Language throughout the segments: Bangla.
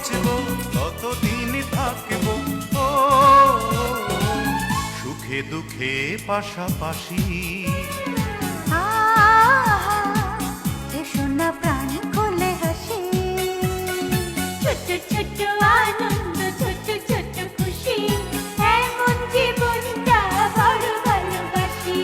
বাঁচবো ততদিন থাকবো ও সুখে দুঃখে পাশাপাশি। এসো না প্রাণ খুলে হাসি, ছোট ছোট আনন্দ, ছোট ছোট খুশি, এমন জীবনটা বড় ভালোবাসি।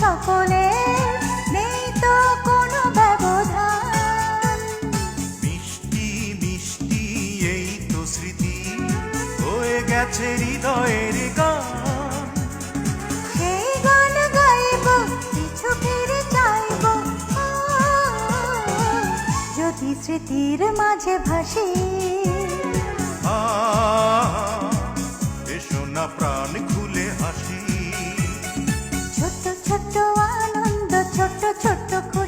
সকলে নেই তো কোনো ব্যবধান, মিষ্টি মিষ্টি এই তো স্মৃতি হয়ে গেছে হৃদয়ের গান। সেই গান গাইব, কিছু ফিরে চাইব, যদি স্মৃতির মাঝে ভাসি। এসো না প্রাণ খুলে হাসি, ছোট ছোট আনন্দ, ছোট ছোট খুশি।